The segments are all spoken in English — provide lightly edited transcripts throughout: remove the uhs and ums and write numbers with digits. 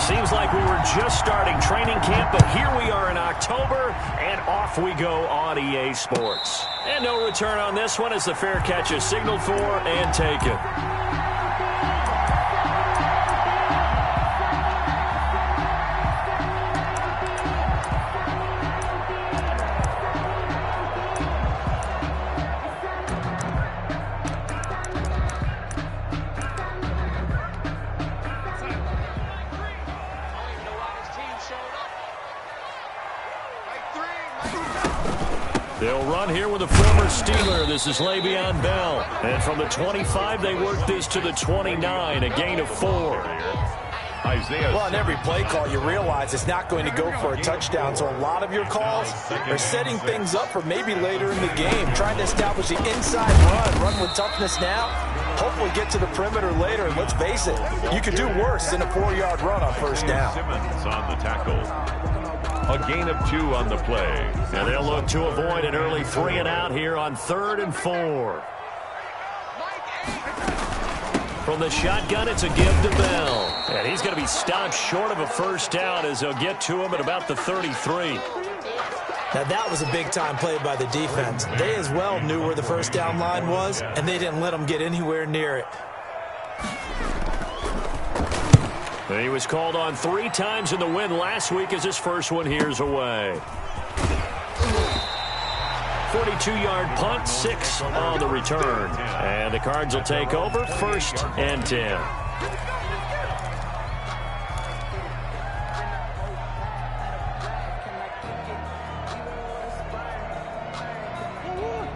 Seems like we were just starting training camp, but here we are in October, and off we go on EA Sports. And no return on this one as the fair catch is signaled for and taken. They'll run here with a former Steeler. This is Le'Veon Bell. And from the 25, they work this to the 29, a gain of 4. Well, on every play call, you realize it's not going to go for a touchdown. So a lot of your calls are setting things up for maybe later in the game, trying to establish the inside run with toughness now, hopefully get to the perimeter later. And let's face it, you could do worse than a 4-yard run on first down. Simmons on the tackle. A gain of 2 on the play. And they'll look to avoid an early 3 and out here on 3rd and 4. From the shotgun, it's a give to Bell. And he's going to be stopped short of a first down as they'll get to him at about the 33. Now that was a big-time play by the defense. They as well knew where the first down line was, and they didn't let them get anywhere near it. And he was called on 3 times in the win last week as his first one here's away. 42-yard punt, 6 on the return. And the Cards will take over 1st and 10.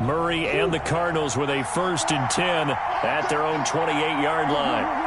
Murray and the Cardinals with a 1st and 10 at their own 28-yard line.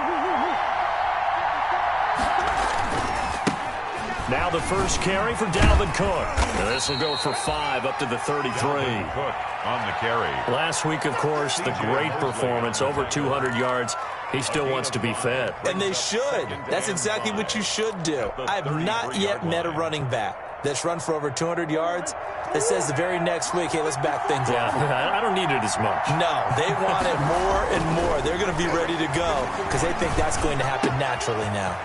Now the first carry for Dalvin Cook. And this will go for 5 up to the 33. Cook on the carry. Last week, of course, the great performance, over 200 yards. He still wants to be fed. And they should. That's exactly what you should do. I have not yet met a running back that's run for over 200 yards that says the very next week, hey, let's back things up. Yeah, I don't need it as much. No, they want it more and more. They're going to be ready to go because they think that's going to happen naturally now.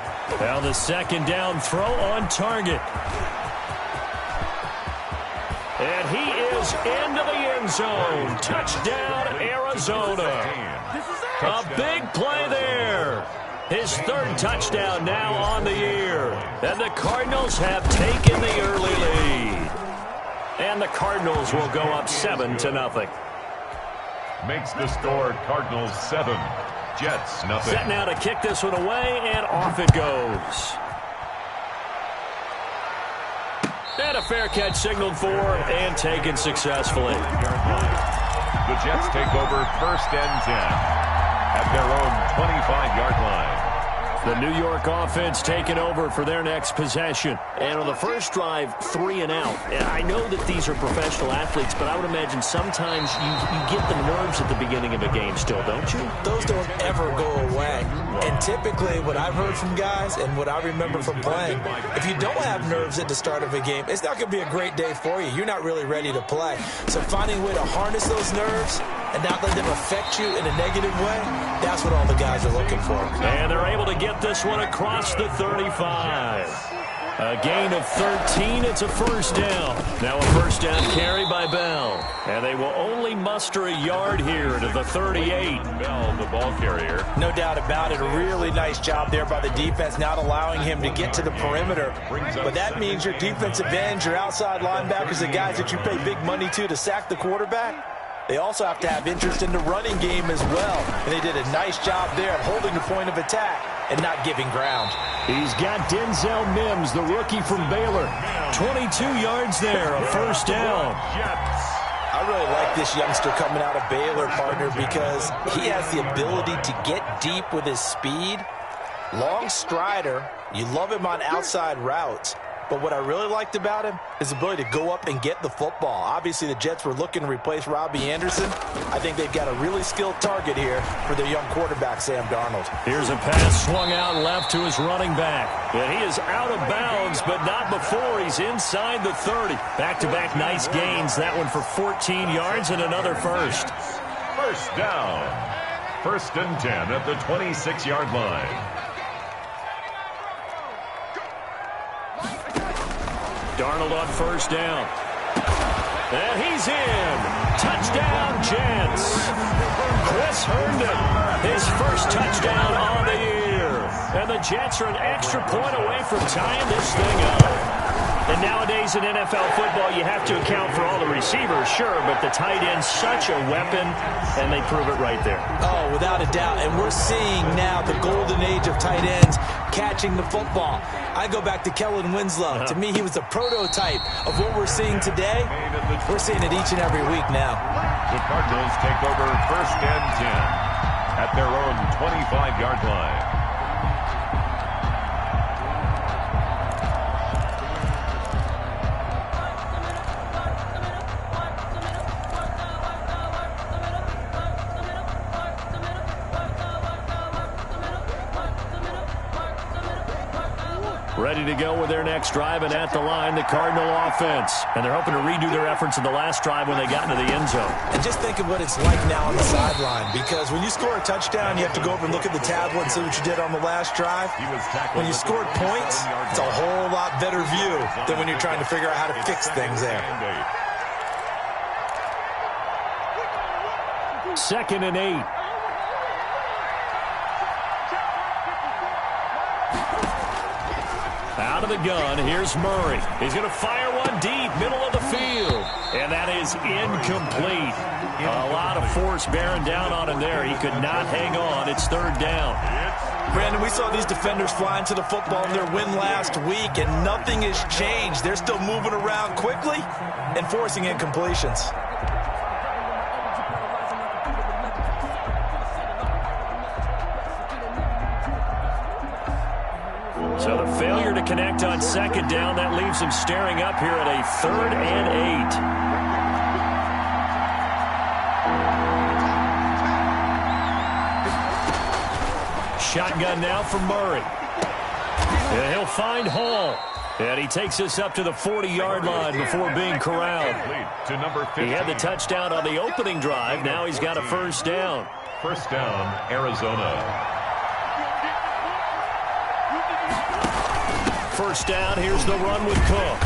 Well, the second down throw on target. And he is into the end zone. Touchdown, Arizona. A big play there. His 3rd touchdown now on the year. And the Cardinals have taken the early lead. And the Cardinals will go up 7-0. Makes the score Cardinals 7. Jets, nothing. Set now to kick this one away, and off it goes. And a fair catch signaled for and taken successfully. The Jets take over 1st and 10 at their own 25-yard line. The New York offense taking over for their next possession. And on the first drive, 3 and out. I know that these are professional athletes, but I would imagine sometimes you get the nerves at the beginning of a game still, don't you? Those don't ever go away. And typically what I've heard from guys and what I remember from playing, if you don't have nerves at the start of a game, it's not going to be a great day for you. You're not really ready to play. So finding a way to harness those nerves and not let them affect you in a negative way, that's what all the guys are looking for. And they're able to get this one across the 35. A gain of 13. It's a first down. Now a first down carry by Bell. And they will only muster a yard here to the 38. Bell, the ball carrier. No doubt about it. A really nice job there by the defense, not allowing him to get to the perimeter. But that means your defensive ends, your outside linebackers, the guys that you pay big money to sack the quarterback, they also have to have interest in the running game as well. And they did a nice job there of holding the point of attack and not giving ground. He's got Denzel Mims, the rookie from Baylor. 22 yards there, a first down. I really like this youngster coming out of Baylor, partner, because he has the ability to get deep with his speed. Long strider. You love him on outside routes. But what I really liked about him is the ability to go up and get the football. Obviously, the Jets were looking to replace Robbie Anderson. I think they've got a really skilled target here for their young quarterback, Sam Darnold. Here's a pass swung out left to his running back. And he is out of bounds, but not before he's inside the 30. Back-to-back nice gains. That one for 14 yards and another first. First down. 1st and 10 at the 26-yard line. Darnold on first down. And he's in. Touchdown, Jets. Chris Herndon, his first touchdown on the year. And the Jets are an extra point away from tying this thing up. And nowadays in NFL football, you have to account for all the receivers, sure, but the tight end's such a weapon, and they prove it right there. Oh, without a doubt. And we're seeing now the golden age of tight ends catching the football. I go back to Kellen Winslow. To me, he was a prototype of what we're seeing today. We're seeing it each and every week now. The Cardinals take over 1st and 10 at their own 25-yard line. Ready to go with their next drive, and at the line, the Cardinal offense. And they're hoping to redo their efforts in the last drive when they got into the end zone. And just think of what it's like now on the sideline, because when you score a touchdown, you have to go over and look at the tablet and see what you did on the last drive. When you scored points, it's a whole lot better view than when you're trying to figure out how to fix things there. 2nd and 8. Out of the gun, here's Murray. He's going to fire one deep, middle of the field. And that is incomplete. A lot of force bearing down on him there. He could not hang on. It's 3rd down. Brandon, we saw these defenders flying to the football in their win last week, and nothing has changed. They're still moving around quickly and forcing incompletions. So the failure to connect on 2nd down, that leaves them staring up here at a 3rd and 8. Shotgun now for Murray. And he'll find Hall. And he takes us up to the 40-yard line before being corralled. He had the touchdown on the opening drive. Now he's got a 1st down. 1st down, Arizona. 1st down, here's the run with Cook.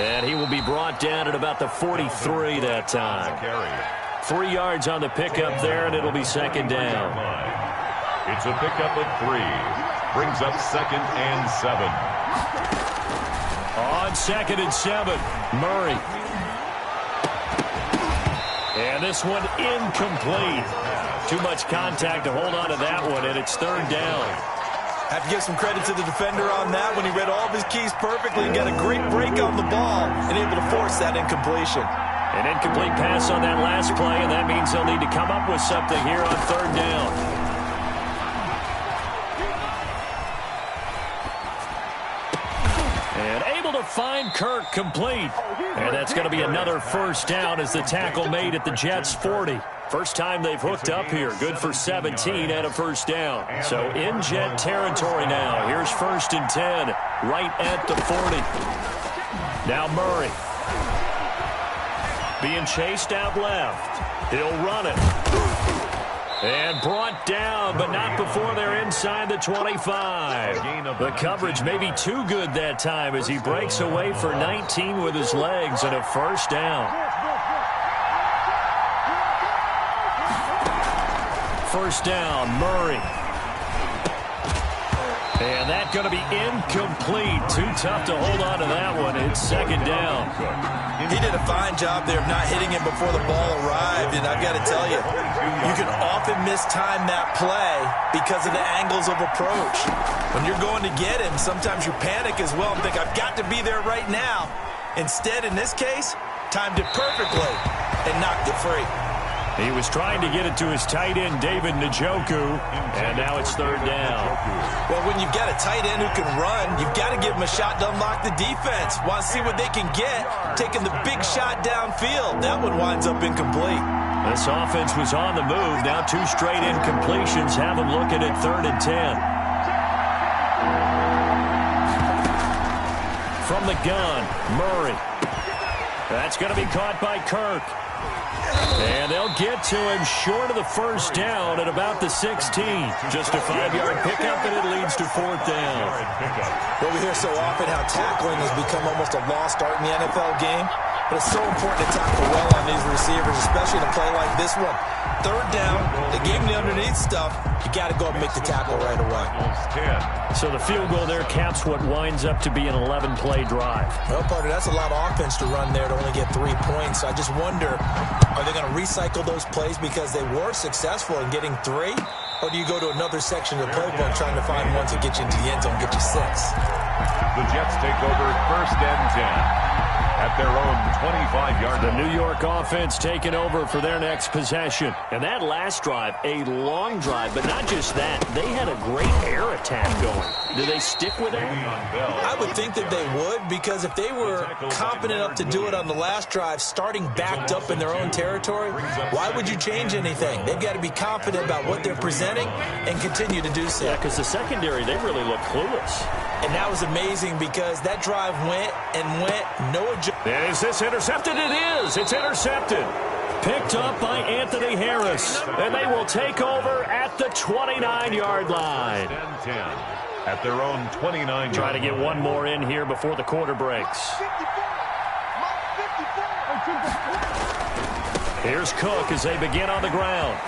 And he will be brought down at about the 43 that time. 3 yards on the pickup there, and it'll be 2nd down. It's a pickup of 3. Brings up 2nd and 7. On 2nd and 7, Murray. And this one incomplete. Too much contact to hold on to that one, and it's 3rd down. Have to give some credit to the defender on that when he read all of his keys perfectly and got a great break on the ball and able to force that incompletion. An incomplete pass on that last play, and that means they'll need to come up with something here on 3rd down. And able to find Kirk complete. And that's going to be another 1st down as the tackle made at the Jets' 40. First time they've hooked up here. Good for 17 and a 1st down. So in Jet territory now. Here's 1st and 10 right at the 40. Now Murray. Being chased out left. He'll run it. And brought down, but not before they're inside the 25. The coverage may be too good that time as he breaks away for 19 with his legs and a 1st down. 1st down, Murray. And that's going to be incomplete. Too tough to hold on to that one. It's 2nd down. He did a fine job there of not hitting him before the ball arrived, and I've got to tell you, you can often mistime that play because of the angles of approach. When you're going to get him, sometimes you panic as well and think, I've got to be there right now. Instead, in this case, timed it perfectly and knocked it free. He was trying to get it to his tight end, David Njoku, and now it's 3rd down. Well, when you've got a tight end who can run, you've got to give him a shot to unlock the defense. Want to see what they can get, taking the big shot downfield. That one winds up incomplete. This offense was on the move. Now 2 straight incompletions have them looking at 3rd and 10. From the gun, Murray. That's going to be caught by Kirk. And they'll get to him short of the first down at about the 16. Just a 5-yard pickup, and it leads to fourth down. Well, we hear so often how tackling has become almost a lost art in the NFL game. But it's so important to tackle well on these receivers, especially in a play like this one. Third down, they gave him the underneath stuff. You got to go and make the tackle right away. So the field goal there caps what winds up to be an 11-play drive. Well, partner, that's a lot of offense to run there to only get 3 points. I just wonder, are they going to recycle those plays because they were successful in getting 3? Or do you go to another section of the playbook trying to find one to get you into the end zone and get you 6? The Jets take over first and 10. At their own 25-yard line. The New York offense taking over for their next possession. And that last drive, a long drive, but not just that. They had a great air attack going. Do they stick with that? I would think that they would, because if they were confident enough to do it on the last drive, starting backed up in their own territory, why would you change anything? They've got to be confident about what they're presenting and continue to do so. Yeah, because the secondary, they really look clueless. And that was amazing because that drive went and went, no adjustment. And is this intercepted? It is. It's intercepted. Picked up by Anthony Harris. And they will take over at the 29-yard line. At their own 29. Try to get one more in here before the quarter breaks. Here's Cook as they begin on the ground.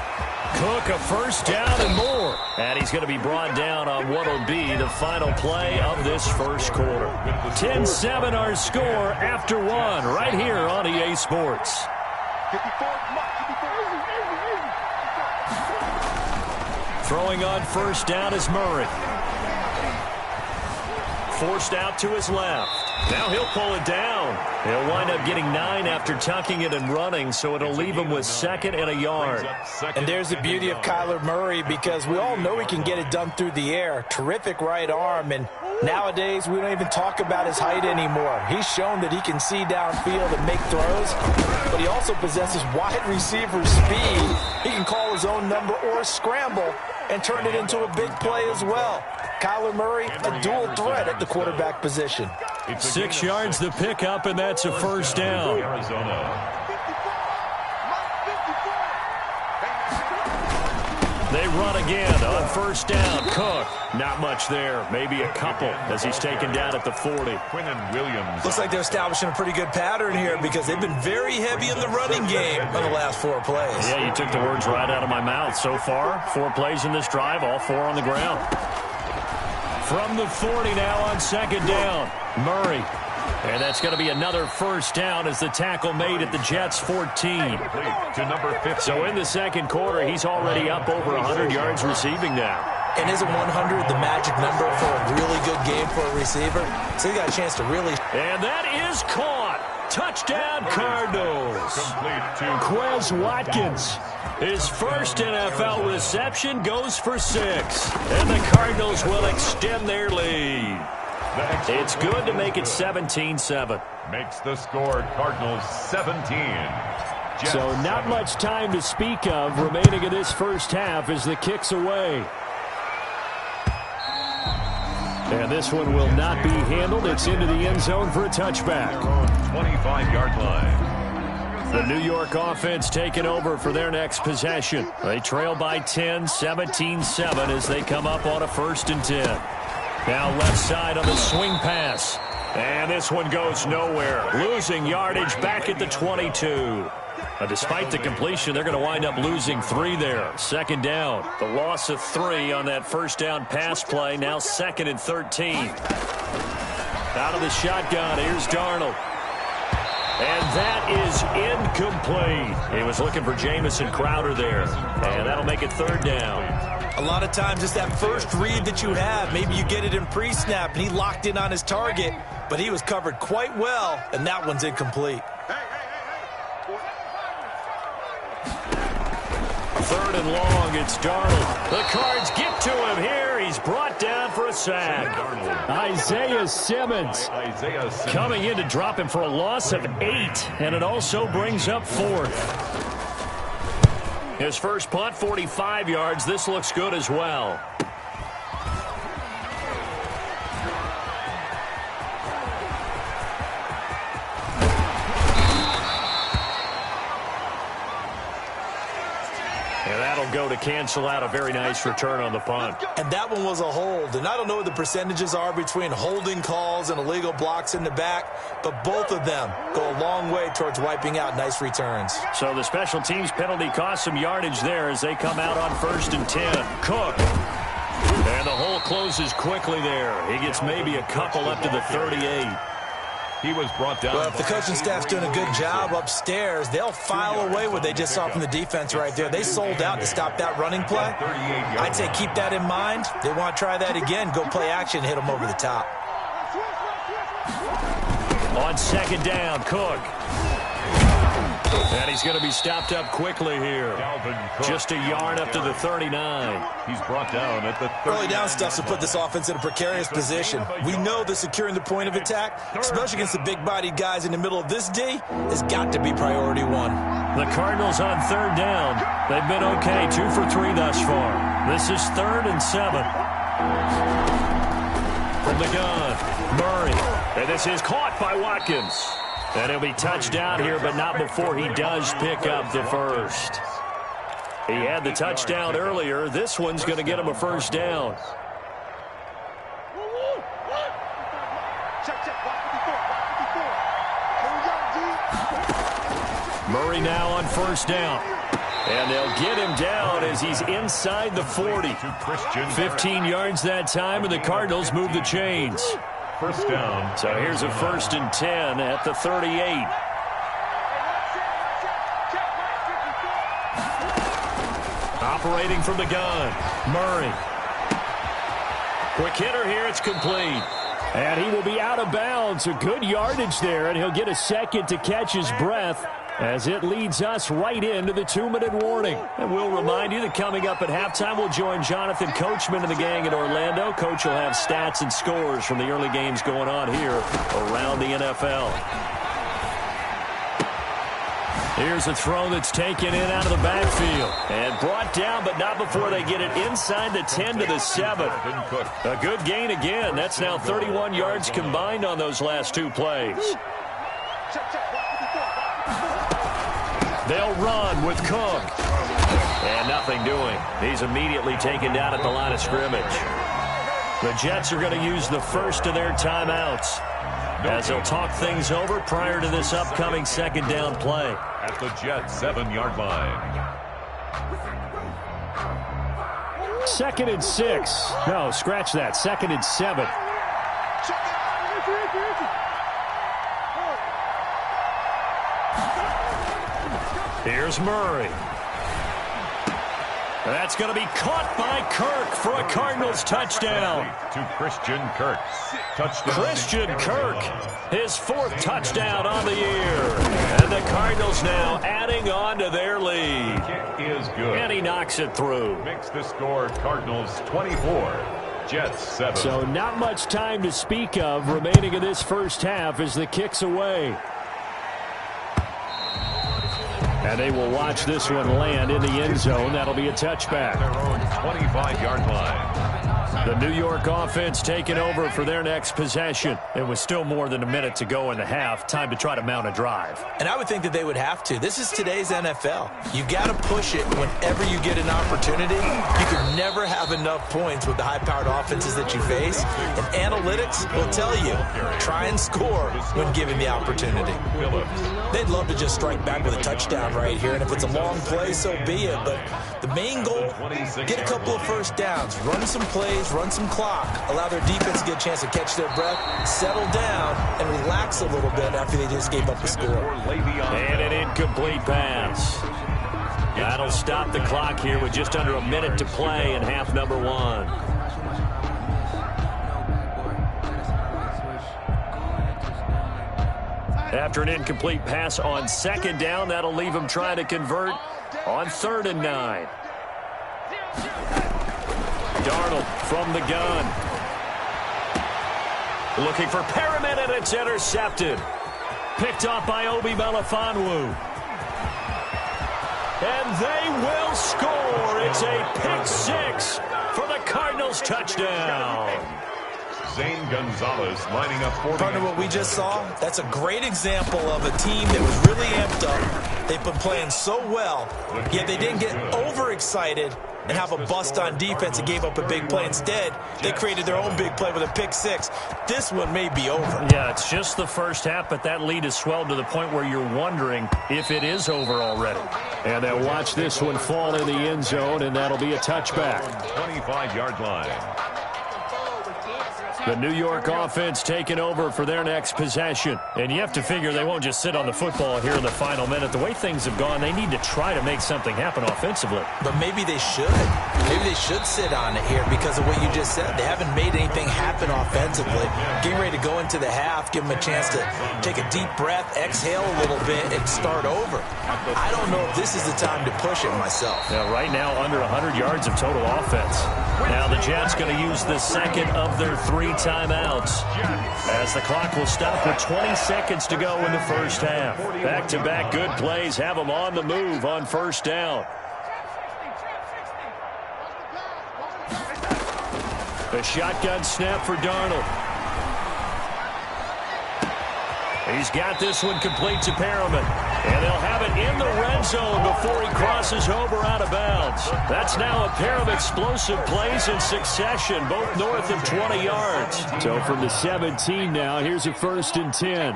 Cook a first down and more. And he's going to be brought down on what will be the final play of this first quarter. 10-7 our score after one right here on EA Sports. Throwing on first down is Murray. Forced out to his left. Now he'll pull it down. He'll wind up getting 9 after tucking it and running, so it'll leave him with 2nd and a yard. And there's the beauty of Kyler Murray, because we all know he can get it done through the air. Terrific right arm, and nowadays we don't even talk about his height anymore. He's shown that he can see downfield and make throws, but he also possesses wide receiver speed. He can call his own number or scramble and turn it into a big play as well. Kyler Murray, a dual threat at the quarterback position. 6 yards the pickup, and that's a first down. They run again on first down. Cook, not much there. Maybe a couple as he's taken down at the 40. Quinnen Williams. Looks like they're establishing a pretty good pattern here, because they've been very heavy in the running game on the last 4 plays. Yeah, you took the words right out of my mouth. So far, 4 plays in this drive, all 4 on the ground. From the 40 now on second down, Murray. And that's going to be another first down as the tackle made at the Jets' 14. To number 15. So in the second quarter, he's already up over 100 yards receiving now. And isn't 100 the magic number for a really good game for a receiver? So he got a chance to really... And that is caught. Touchdown, Cardinals. Complete to Quez Watkins. His first NFL reception goes for 6. And the Cardinals will extend their lead. It's good to make it 17-7. Makes the score Cardinals 17. Jets So not much time to speak of remaining in this first half as the kick's away. And this one will not be handled. It's into the end zone for a touchback. 25-yard line. The New York offense taking over for their next possession. They trail by 10, 17-7 as they come up on a 1st and 10. Now left side on the swing pass. And this one goes nowhere. Losing yardage back at the 22. Despite the completion, they're going to wind up losing 3 there. Second down. The loss of 3 on that first down pass play. Now 2nd and 13. Out of the shotgun, here's Darnold. And that is incomplete. He was looking for Jamison Crowder there. And that'll make it 3rd down. A lot of times it's that first read that you have. Maybe you get it in pre-snap, and he locked in on his target, but he was covered quite well, and that one's incomplete. 3rd and long, it's Darnold. The Cards get to him here. He's brought down for a sack. Isaiah Simmons coming in to drop him for a loss of 8, and it also brings up 4th. His first punt, 45 yards. This looks good as well. That'll go to cancel out a very nice return on the punt. And that one was a hold. And I don't know what the percentages are between holding calls and illegal blocks in the back, but both of them go a long way towards wiping out nice returns. So the special teams penalty cost some yardage there as they come out on 1st and 10. Cook. And the hole closes quickly there. He gets maybe a couple up to the 38. He was brought down. Well, if the coaching staff's doing a good job upstairs, they'll file away what they just saw from the defense right there. They sold out to stop that running play. I'd say keep that in mind. They want to try that again. Go play action, hit them over the top. On 2nd down, Cook. And he's going to be stopped up quickly here. Just a yard up to the 39. He's brought down at the 39. Early down stuff to put this offense in a precarious position. We know that securing the point of attack, especially against the big-bodied guys in the middle of this D, has got to be priority one. The Cardinals on 3rd down. They've been okay, 2 for 3 thus far. This is 3rd and 7. From the gun, Murray. And this is caught by Watkins. And he'll be touched down here, but not before he does pick up the first. He had the touchdown earlier. This one's going to get him a 1st down. Murray now on 1st down. And they'll get him down as he's inside the 40. 15 yards that time, and the Cardinals move the chains. 1st down. So here's a 1st and 10 at the 38. Operating from the gun, Murray. Quick hitter here, it's complete. And he will be out of bounds. A good yardage there, and he'll get a second to catch his breath as it leads us right into the 2-minute warning. And we'll remind you that coming up at halftime, we'll join Jonathan Coachman and the gang in Orlando. Coach will have stats and scores from the early games going on here around the NFL. Here's a throw that's taken in out of the backfield and brought down, but not before they get it inside the 10 to the 7. A good gain again. That's now 31 yards combined on those last 2 plays. They'll run with Cook. And nothing doing. He's immediately taken down at the line of scrimmage. The Jets are going to use the first of their timeouts as they'll talk things over prior to this upcoming 2nd down play. At the Jets 7-yard line. 2nd and 6. No, scratch that. 2nd and 7. Here's Murray. That's going to be caught by Kirk for a Cardinals touchdown. To Christian Kirk. Touchdown. Christian Kirk, his 4th touchdown on the year. And the Cardinals now adding on to their lead. Kick is good. And he knocks it through. Makes the score Cardinals 24, Jets 7. So not much time to speak of remaining in this first half as the kick's away. And they will watch this one land in the end zone. That'll be a touchback. Their own 25-yard line. The New York offense taking over for their next possession. It was still more than a minute to go in the half. Time to try to mount a drive. And I would think that they would have to. This is today's NFL. You got to push it whenever you get an opportunity. You can never have enough points with the high-powered offenses that you face. And analytics will tell you, try and score when given the opportunity. They'd love to just strike back with a touchdown right here. And if it's a long play, so be it. But the main goal, get a couple of 1st downs, run some plays, run some clock, allow their defense to get a chance to catch their breath, settle down, and relax a little bit after they just gave up the score. And an incomplete pass. That'll stop the clock here with just under a minute to play in half number 1. After an incomplete pass on 2nd down, that'll leave him trying to convert on 3rd and 9. Darnold from the gun. Looking for Perriman, and it's intercepted. Picked off by Obi Melifonwu. And they will score. It's a pick 6 for the Cardinals touchdown. Zane Gonzalez lining up for Partner, what we just saw, that's a great example of a team that was really amped up, They've been playing so well, yet they didn't get overexcited and have a bust on defense and gave up a big play. Instead, they created their own big play with a pick six. This one may be over. Yeah, it's just the first half, but that lead has swelled to the point where you're wondering if it is over already. And they'll watch this one fall in the end zone, and that'll be a touchback. 25-yard line. The New York offense taking over for their next possession. And you have to figure they won't just sit on the football here in the final minute. The way things have gone, they need to try to make something happen offensively. But maybe they should. Maybe they should sit on it here because of what you just said. They haven't made anything happen offensively. Getting ready to go into the half, give them a chance to take a deep breath, exhale a little bit, and start over. I don't know if this is the time to push it myself. Yeah, right now, under 100 yards of total offense. Now the Jets going to use the second of their 3 timeouts as the clock will stop with 20 seconds to go in the first half. Back-to-back good plays have them on the move on first down. A shotgun snap for Darnold. He's got this one complete to Perriman. And they'll have it in the red zone before he crosses over out of bounds. That's now a pair of explosive plays in succession, both north of 20 yards. So from the 17 now, here's a 1st and 10.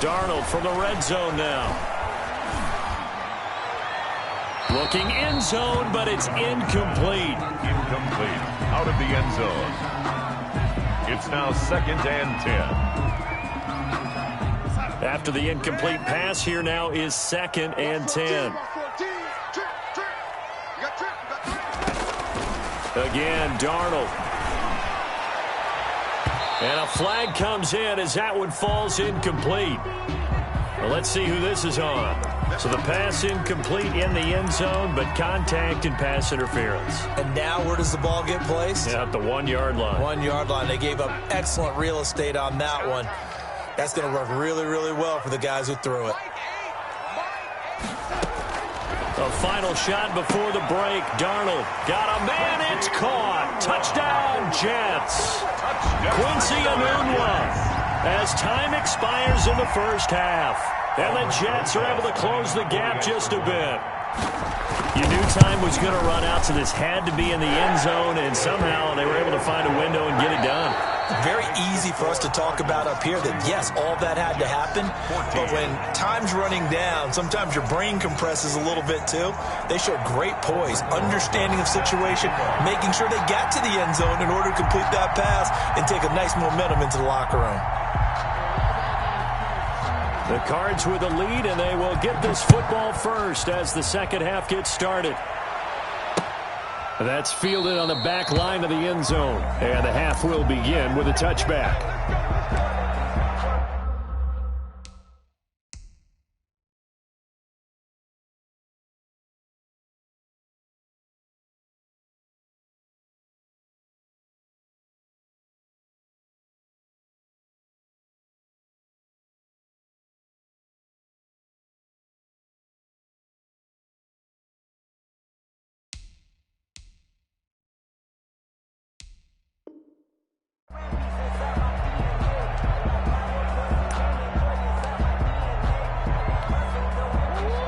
Darnold from the red zone now. Looking end zone, but it's incomplete. Incomplete. Out of the end zone. It's now 2nd and 10. After the incomplete pass, here now is 2nd and 10. Again, Darnold. And a flag comes in as that one falls incomplete. Well, let's see who this is on. So the pass incomplete in the end zone, but contact and pass interference. And now where does the ball get placed? Yeah, at the 1-yard line. 1-yard line. They gave up excellent real estate on that one. That's going to work really, really well for the guys who threw it. A final shot before the break. Darnold got a man. It's caught. Touchdown, Jets. Quincy Enunwa as time expires in the first half. And the Jets are able to close the gap just a bit. You knew time was going to run out, so this had to be in the end zone, and somehow they were able to find a window and get it done. Very easy for us to talk about up here that, yes, all that had to happen, but when time's running down, sometimes your brain compresses a little bit too. They showed great poise, understanding of situation, making sure they got to the end zone in order to complete that pass and take a nice momentum into the locker room. The Cards with a lead, and they will get this football first as the second half gets started. That's fielded on the back line of the end zone, and the half will begin with a touchback.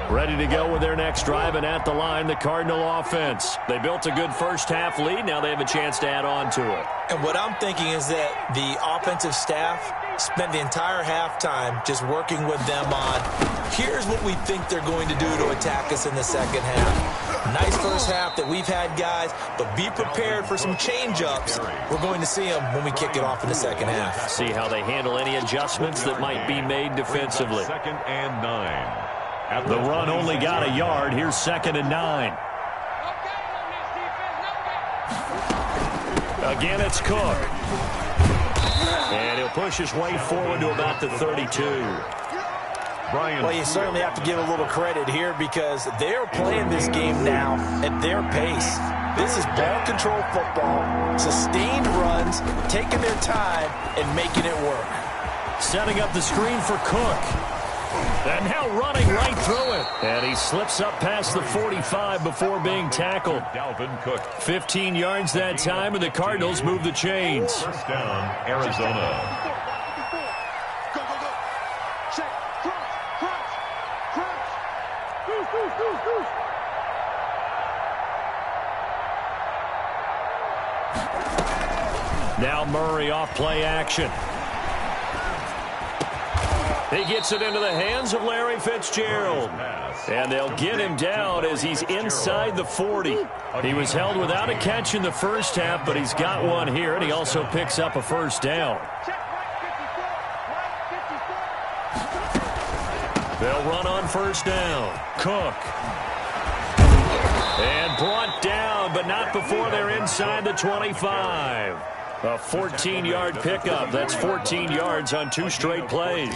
Ready to go with their next drive, and at the line, the Cardinal offense. They built a good first half lead. Now they have a chance to add on to it. And what I'm thinking is that the offensive staff spent the entire halftime just working with them on, here's what we think they're going to do to attack us in the second half. Nice first half that we've had, guys, but be prepared for some change-ups. We're going to see them when we kick it off in the second half. See how they handle any adjustments that might be made defensively. 2nd and 9. The run only got a yard. Here's 2nd and 9. Again, it's Cook. And he'll push his way forward to about the 32. Well, you certainly have to give a little credit here because they're playing this game now at their pace. This is ball control football, sustained runs, taking their time and making it work. Setting up the screen for Cook. And now running right through it. And he slips up past the 45 before being tackled. 15 yards that time, and the Cardinals move the chains. First down, Arizona. Now Murray off play action. He gets it into the hands of Larry Fitzgerald. And they'll get him down as he's inside the 40. He was held without a catch in the first half, but he's got one here, and he also picks up a first down. They'll run on first down. Cook. And brought down, but not before they're inside the 25. A 14-yard pickup. That's 14 yards on 2 straight plays.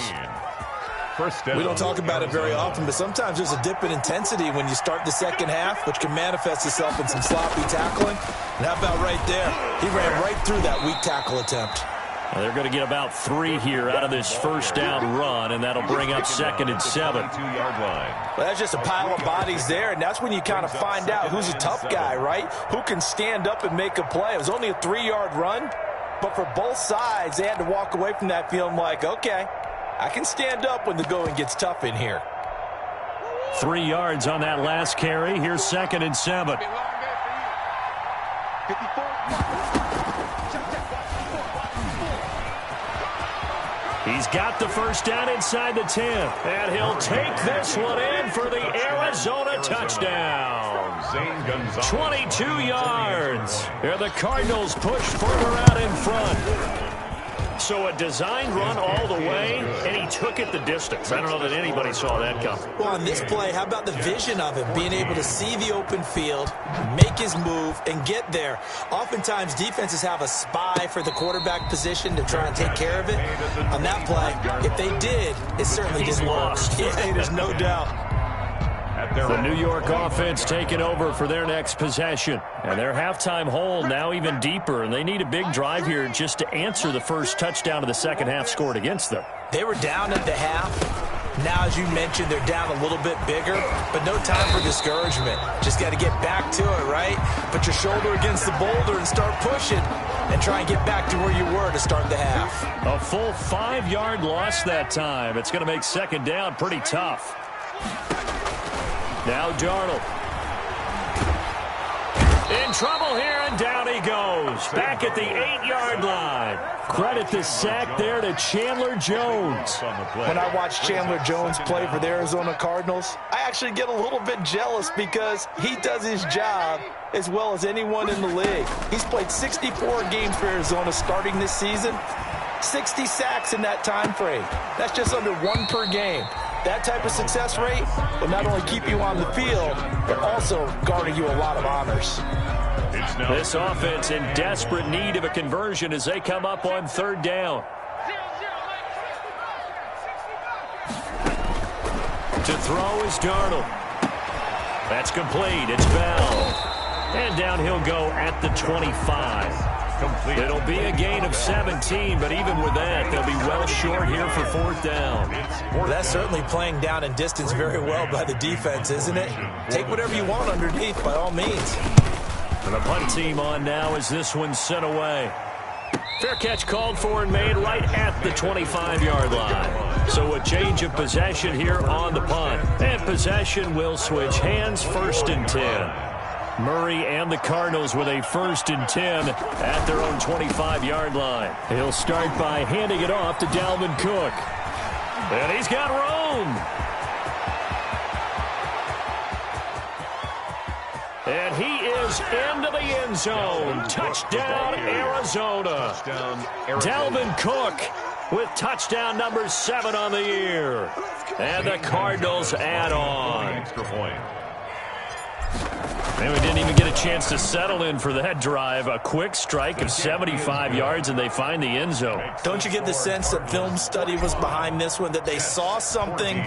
We don't talk about it very often, but sometimes there's a dip in intensity when you start the second half, which can manifest itself in some sloppy tackling. And how about right there? He ran right through that weak tackle attempt. Well, they're going to get about 3 here out of this first down run, and that'll bring up 2nd and 7. Well, that's just a pile of bodies there, and that's when you kind of find out who's a tough guy, right? Who can stand up and make a play. It was only a 3-yard run, but for both sides, they had to walk away from that feeling like, okay, I can stand up when the going gets tough in here. 3 yards on that last carry. Here's 2nd and 7. He's got the first down inside the 10. And he'll take this one in for the Arizona touchdown. 22 yards. Here the Cardinals push further out in front. So a designed run all the way, and he took it the distance. I don't know that anybody saw that coming. Well, on this play, how about the vision of him, being able to see the open field, make his move, and get there. Oftentimes, defenses have a spy for the quarterback position to try and take care of it. On that play, if they did, it certainly didn't work. Yeah, there's no doubt. The New York offense taking over for their next possession. And their halftime hole now even deeper, and they need a big drive here just to answer the first touchdown of the second half scored against them. They were down at the half. Now, as you mentioned, they're down a little bit bigger, but no time for discouragement. Just got to get back to it, right? Put your shoulder against the boulder and start pushing and try and get back to where you were to start the half. A full 5-yard loss that time. It's going to make second down pretty tough. Now Darnold. In trouble here, and down he goes. Back at the 8-yard line. Credit the sack there to Chandler Jones. When I watch Chandler Jones play for the Arizona Cardinals, I actually get a little bit jealous because he does his job as well as anyone in the league. He's played 64 games for Arizona starting this season. 60 sacks in that time frame. That's just under 1 per game. That type of success rate will not only keep you on the field, but also garner you a lot of honors. This offense in desperate need of a conversion as they come up on 3rd down. To throw is Darnold. That's complete. It's Bell. And down he'll go at the 25. It'll be a gain of 17, but even with that, they'll be well short here for 4th down. Well, that's certainly playing down in distance very well by the defense, isn't it? Take whatever you want underneath, by all means. And the punt team on now as this one's sent away. Fair catch called for and made right at the 25-yard line. So a change of possession here on the punt. And possession will switch hands, 1st and 10. Murray and the Cardinals with a 1st and 10 at their own 25-yard line. He'll start by handing it off to Dalvin Cook. And he's got room. And he is into the end zone. Touchdown, Arizona. Dalvin Cook with touchdown number 7 on the year. And the Cardinals add on. Extra point. And we didn't even get a chance to settle in for that drive. A quick strike of 75 yards, and they find the end zone. Don't you get the sense that film study was behind this one, that they saw something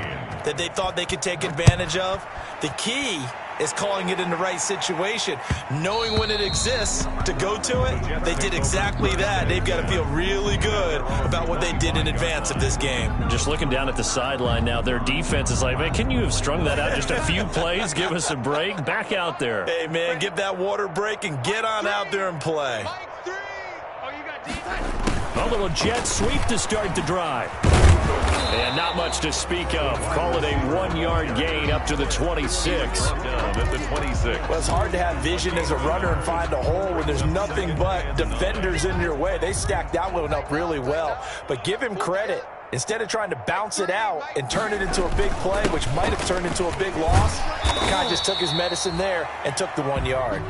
that they thought they could take advantage of? The key is calling it in the right situation. Knowing when it exists to go to it, they did exactly that. They've got to feel really good about what they did in advance of this game. Just looking down at the sideline now, their defense is like, man, can you have strung that out just a few plays? Give us a break. Back out there. Hey, man, give that water break and get on out there and play. A little jet sweep to start the drive. And not much to speak of. Call it a 1-yard gain up to the 26. Down at the 26. Well, it's hard to have vision as a runner and find a hole when there's nothing but defenders in your way. They stacked that one up really well. But give him credit. Instead of trying to bounce it out and turn it into a big play, which might have turned into a big loss, the guy just took his medicine there and took the 1 yard.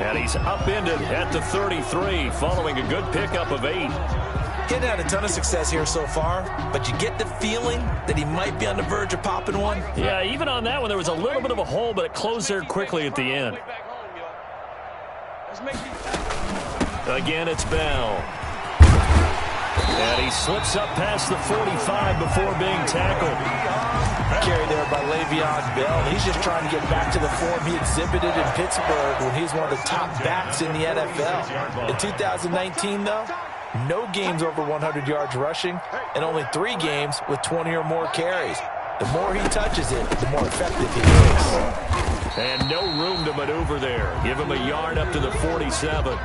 And he's upended at the 33 following a good pickup of 8. Getting had a ton of success here so far, but you get the feeling that he might be on the verge of popping one. Yeah, even on that one, there was a little bit of a hole, but it closed there quickly at the end. Again, it's Bell. And he slips up past the 45 before being tackled. Carried there by Le'Veon Bell. He's just trying to get back to the form he exhibited in Pittsburgh when he was one of the top backs in the NFL. In 2019, though, no games over 100 yards rushing, and only 3 games with 20 or more carries. The more he touches it, the more effective he is. And no room to maneuver there. Give him a yard up to the 47.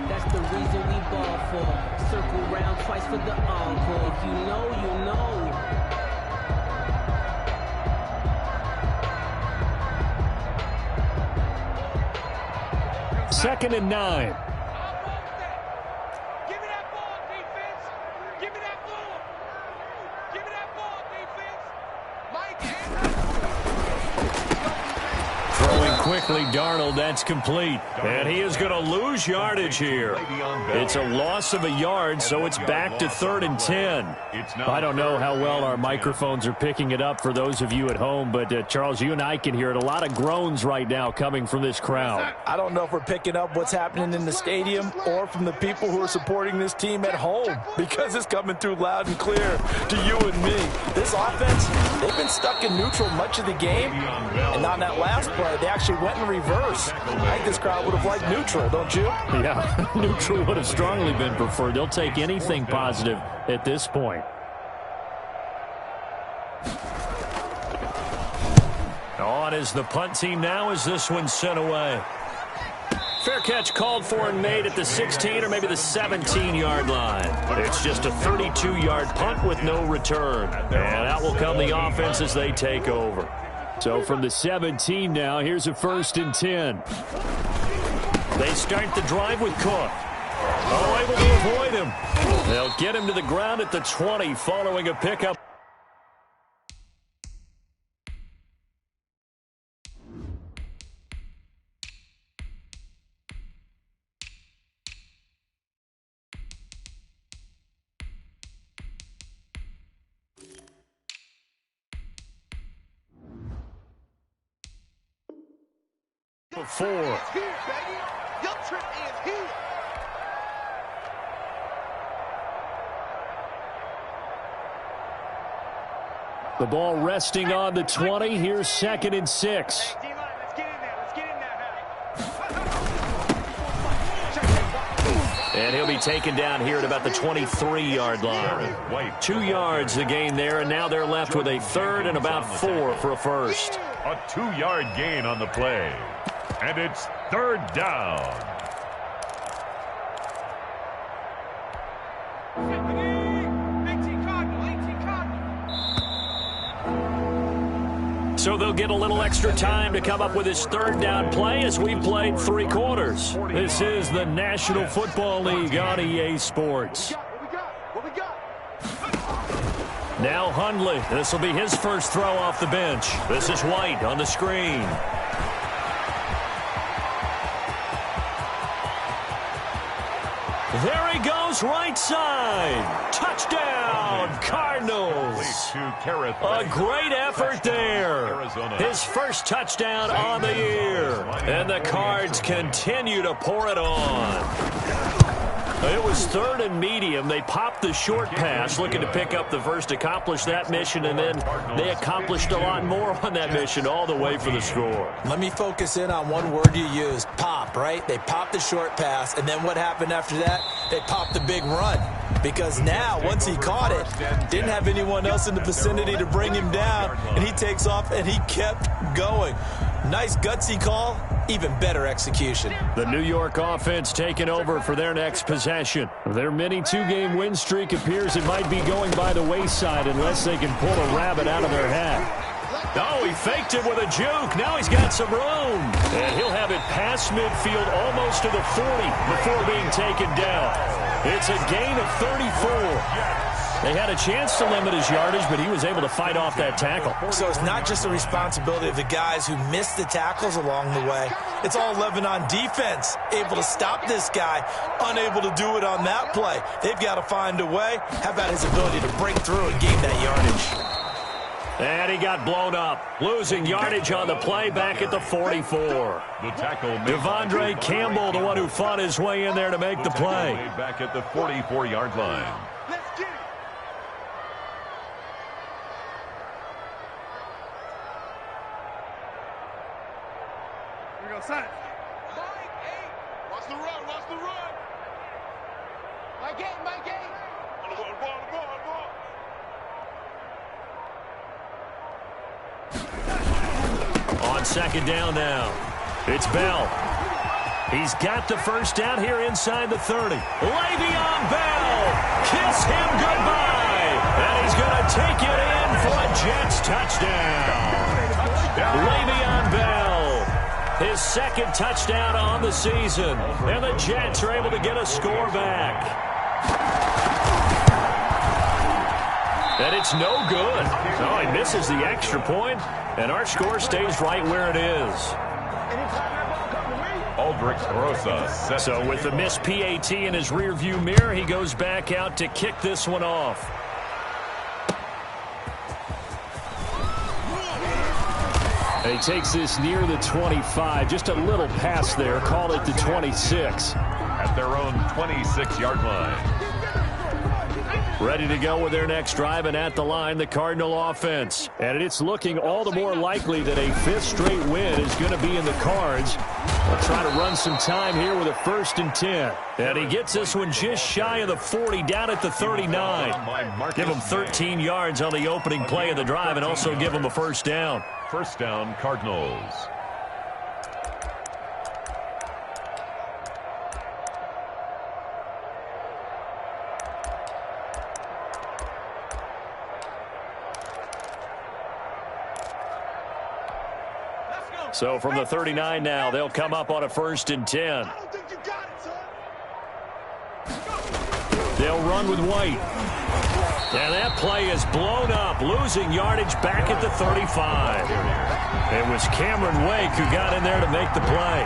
That's the reason we ball for. Circle round twice for the encore. If you know, you know. Second and 9. Give me that ball, defense. Give me that ball. Give me that ball, defense. Throwing quickly, Darnold, that's complete. And he is going to lose yardage here. It's a loss of a yard, so it's back to 3rd and 10. I don't know how well our microphones are picking it up for those of you at home, but Charles, you and I can hear it. A lot of groans right now coming from this crowd. I don't know if we're picking up what's happening in the stadium or from the people who are supporting this team at home, because it's coming through loud and clear to you and me. This offense, they've been stuck in neutral much of the game, and on that last play, they actually went in reverse. I think this crowd would have liked neutral, don't you? Yeah, neutral would have strongly been preferred. They'll take anything positive at this point. On is the punt team now as this one's sent away. Fair catch called for and made at the 16 or maybe the 17-yard line. It's just a 32-yard punt with no return. And out will come the offense as they take over. So from the 17 now, here's a 1st and 10. They start the drive with Cook. Oh, able to avoid him. They'll get him to the ground at the 20 following a pickup. Four. Here, baby. Your trip is here. The ball resting on the 20. Here's 2nd and 6. Hey, D-line, let's get in there. Let's get in there, And he'll be taken down here at about the 23-yard line. 2 yards the gain there, and now they're left with a 3rd and about 4 for a first. A 2-yard gain on the play. And it's 3rd down. So they'll get a little extra time to come up with his 3rd down play as we've played 3 quarters. This is the National Football League on EA Sports. What we got? Now Hundley. This will be his first throw off the bench. This is White on the screen. There he goes, right side. Touchdown, Cardinals. A great effort there. His first touchdown on the year. And the Cards continue to pour it on. It was 3rd and medium. They popped the short pass, looking to pick up the first, accomplish that mission, and then they accomplished a lot more on that mission all the way for the score. Let me focus in on one word you used, pop, right? They popped the short pass, and then what happened after that? They popped the big run. Because now, once he caught it, didn't have anyone else in the vicinity to bring him down, and he takes off, and he kept going. Nice gutsy call, even better execution. The New York offense taking over for their next possession. Their mini 2-game win streak appears it might be going by the wayside unless they can pull a rabbit out of their hat. Oh, he faked it with a juke. Now he's got some room. And he'll have it past midfield almost to the 40 before being taken down. It's a gain of 34. They had a chance to limit his yardage, but he was able to fight off that tackle. So it's not just the responsibility of the guys who missed the tackles along the way. It's all 11 on defense, able to stop this guy, unable to do it on that play. They've got to find a way. How about his ability to break through and gain that yardage? And he got blown up, losing yardage on the play back at the 44. The tackle Devondre Campbell, the one who fought his way in there to make the play. Back at the 44-yard line. Let's get it. Here we go, son. Mike, hey. Watch the run, watch the run. Mike, eight, Mike, eight. On the ball. On second down now, it's Bell. He's got the first down here inside the 30. Le'Veon Bell, kiss him goodbye. And he's going to take it in for a Jets touchdown. Le'Veon Bell, his second touchdown on the season. And the Jets are able to get a score back. And it's no good. Oh, he misses the extra point, and our score stays right where it is. Aldrich Rosa. So with the missed PAT in his rearview mirror, he goes back out to kick this one off. And he takes this near the 25. Just a little pass there. Call it the 26. At their own 26-yard line. Ready to go with their next drive, and at the line, the Cardinal offense. And it's looking all the more likely that a 5th straight win is going to be in the cards. They'll try to run some time here with a 1st and 10. And he gets this one just shy of the 40, down at the 39. Give him 13 yards on the opening play of the drive, and also give him a first down. First down, Cardinals. So from the 39 now, they'll come up on a 1st and 10. I don't think you got it, son. They'll run with White. And that play is blown up, losing yardage back at the 35. It was Cameron Wake who got in there to make the play.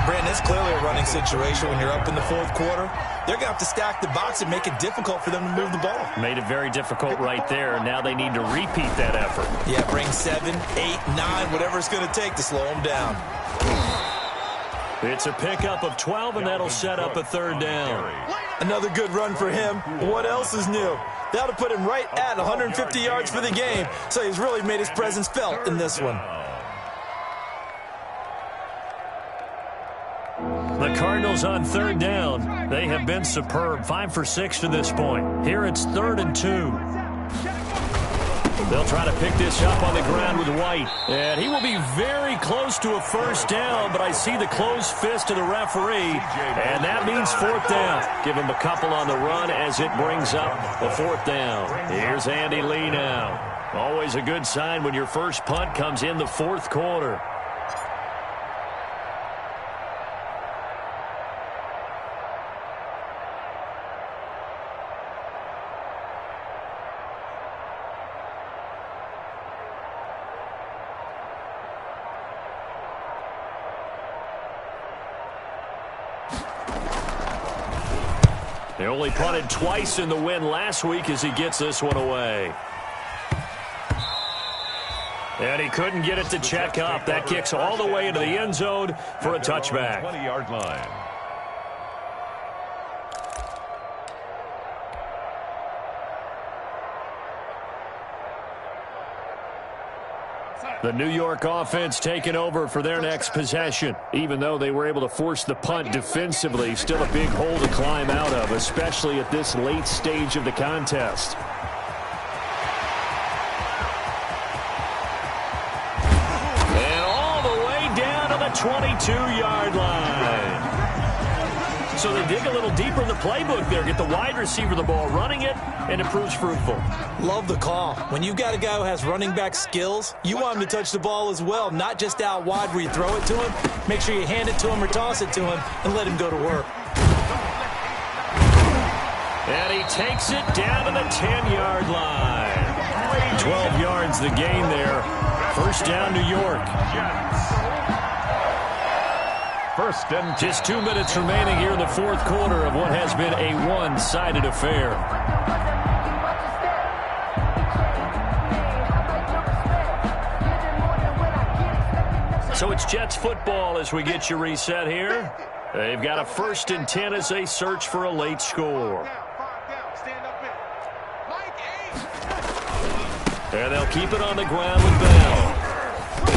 Brandon, it's clearly a running situation when you're up in the 4th quarter. They're going to have to stack the box and make it difficult for them to move the ball. Made it very difficult right there. Now they need to repeat that effort. Yeah, bring 7, 8, 9, whatever it's going to take to slow them down. It's a pickup of 12, and that'll set up a 3rd down. Another good run for him. What else is new? That'll put him right at 150 yards for the game. So he's really made his presence felt in this one. The Cardinals on 3rd down. They have been superb. 5 for 6 to this point. Here it's 3rd and 2. They'll try to pick this up on the ground with White. And he will be very close to a first down, but I see the closed fist of the referee, and that means 4th down. Give him a couple on the run as it brings up the 4th down. Here's Andy Lee now. Always a good sign when your first punt comes in the 4th quarter. They only punted twice in the win last week as he gets this one away. And he couldn't get it to check up. That kicks all the way into the end zone for a touchback. 20-yard line. The New York offense taking over for their next possession. Even though they were able to force the punt defensively, still a big hole to climb out of, especially at this late stage of the contest. And all the way down to the 22-yard line. So they dig a little deeper in the playbook there, get the wide receiver the ball, running it, and it proves fruitful. Love the call. When you've got a guy who has running back skills, you want him to touch the ball as well, not just out wide where you throw it to him. Make sure you hand it to him or toss it to him and let him go to work. And he takes it down to the 10-yard line. 12 yards the gain there. First down, New York. First and 10. Just 2 minutes remaining here in the fourth quarter of what has been a one-sided affair. So it's Jets football as we get you reset here. They've got a 1st and 10 as they search for a late score. And they'll keep it on the ground with Bell.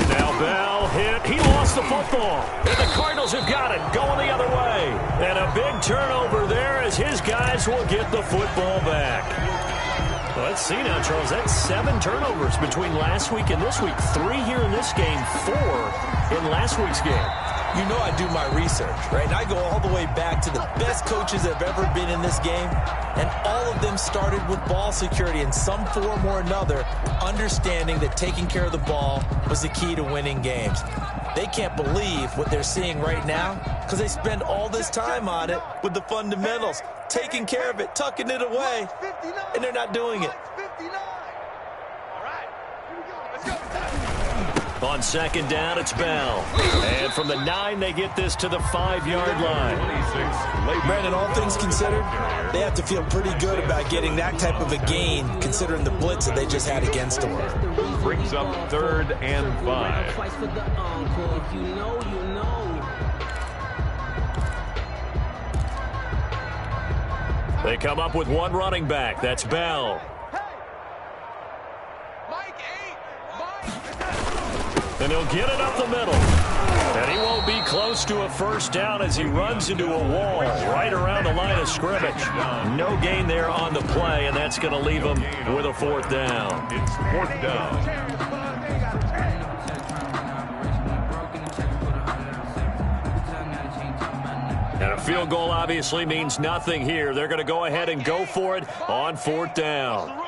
Now Bell hit. He lost the football. And the Cardinals have got it going the other way. And a big turnover there as his guys will get the football back. Well, let's see now, Charles. That's 7 turnovers between last week and this week. 3 here in this game, 4 in last week's game. You know I do my research, right? And I go all the way back to the best coaches that have ever been in this game. And all of them started with ball security in some form or another, understanding that taking care of the ball was the key to winning games. They can't believe what they're seeing right now because they spend all this time on it with the fundamentals, taking care of it, tucking it away, and they're not doing it. On second down, it's Bell. And from the 9, they get this to the 5-yard line. Brandon, all things considered, they have to feel pretty good about getting that type of a gain, considering the blitz that they just had against them. Brings up 3rd and 5. They come up with one running back. That's Bell. And he'll get it up the middle. And he won't be close to a first down as he runs into a wall right around the line of scrimmage. No gain there on the play, and that's going to leave him with a 4th down. It's 4th down. And a field goal obviously means nothing here. They're going to go ahead and go for it on 4th down.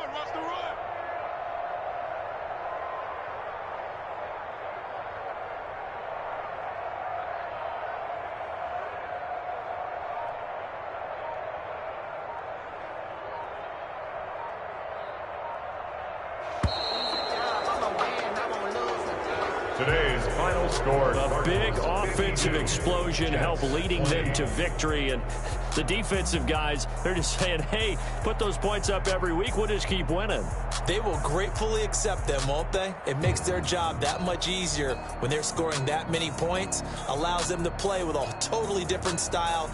Today's final score. A big offensive explosion helped leading them to victory. And the defensive guys, they're just saying, hey, put those points up every week. We'll just keep winning. They will gratefully accept them, won't they? It makes their job that much easier when they're scoring that many points. Allows them to play with a totally different style.